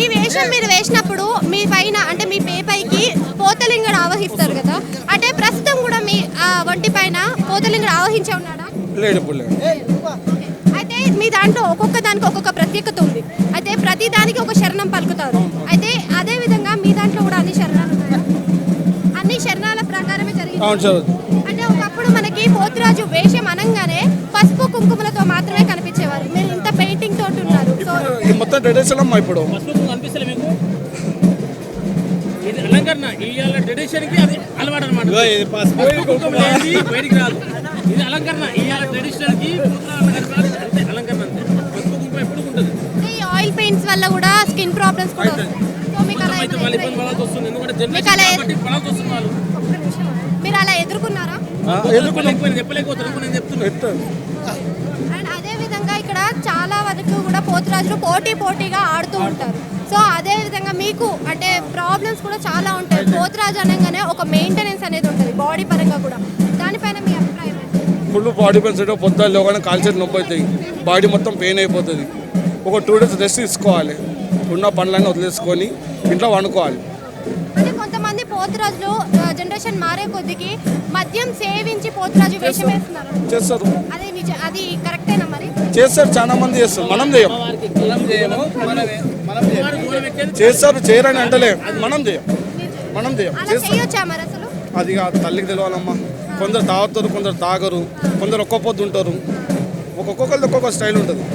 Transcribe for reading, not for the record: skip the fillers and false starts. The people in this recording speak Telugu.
ఈ వేషం మీరు వేసినప్పుడు మీ పైన అంటే మీ పైకి పోతలింగడు ఆవహిస్తారు కదా, అంటే ప్రస్తుతం కూడా మీ ఒంటి పైన పోతలింగడు ఆవహించే ఉన్నాడా? లేడు ఇప్పుడు లేడు. అయితే మీ దాంట్లో ఒక్కొక్క దానికి ఒక్కొక్క ప్రత్యేకత ఉంది. అయితే ప్రతి దానికి ఒక శరణం పలుకుతారు. అయితే అదే విధంగా మీ దాంట్లో కూడా అన్ని శరణాలు ఉన్నాయా? అన్ని శరణాల ప్రకారమే జరిగింది. అంటే ఒకప్పుడు మనకి పోతురాజు వేషం అనగానే పసుపు కుంకుమలతో మాత్రమే కనిపించేవారు. మీరు ఇంత పెయింటింగ్ తోటి ఉన్నారు. సో మొత్తం ట్రెడిషన్ అమ్మా. ఇప్పుడు కనిపిస్తలే మీకు ఇది అలంకరణ. ఇవాళ ట్రెడిషన్ కి అది అలవాటు అనమాట. బయటికి రాదు. ఇది అలంకరణ. ఇవాళ ట్రెడిషన్ కి అంతే అలంకరణ. అంతే పసుపు కుంకుమ ఎప్పుడు ఉంటుంది. ఈ ఆయిల్ పెయింట్స్ వల్ల కూడా స్కిన్ ప్రాబ్లమ్స్ కూడా వస్తాయి. సో మీకు అలా వస్తుంది. ఎందుకంటే జనరేషన్ కాబట్టి పడాల్సి వస్తుంది వాళ్ళు. మీరు అలా ఎదుర్కొన్నారా? చెప్పలేకపోతారు. నేను చెప్తున్నాను. అండ్ అదే విధంగా ఇక్కడ చాలా వరకు కూడా పోతురాజులు పోటీగా ఆడుతూ ఉంటారు. సో అదే విధంగా మీకు అంటే ప్రాబ్లమ్స్ కూడా చాలా ఉంటాయి. పోతురాజు అనగానే ఒక మెయింటెనెన్స్ అనేది ఉంటుంది బాడీ పరంగా కూడా. దానిపైన మీ అభిప్రాయం ఏంటి? ఫుల్ బాడీ పెయిన్స్ అంటే పొద్దుల్లో కానీ కాల్చేది నొప్పి అవుతాయి. బాడీ మొత్తం పెయిన్ అయిపోతుంది. ఒక 2 days రెస్ట్ తీసుకోవాలి. ఉన్న పనులన్నీ వదిలేసుకొని ఇంట్లో వండుకోవాలి. అంటే కొంతమంది పోతురాజులు జనరేషన్ మారే కొద్దికి మద్యం సేవించి పోతురాజు వేషం వేస్తున్నారు. చేస్తారు. అది కరెక్టేనా మరి? చేస్తారు, చాలా మంది చేస్తారు. మనం చేయం. చేస్తారు, చేయరని అంటలే. మనం చేయం. అలా చేయొచ్చా మరి అసలు? అది తల్లికి తెలియాలమ్మా. కొందరు తాగుతారు, కొందరు తాగరు, కొందరు ఒక్క పొద్దు ఉంటారు. ఒక్కొక్కరిది ఒక్కొక్క స్టైల్ ఉంటుంది.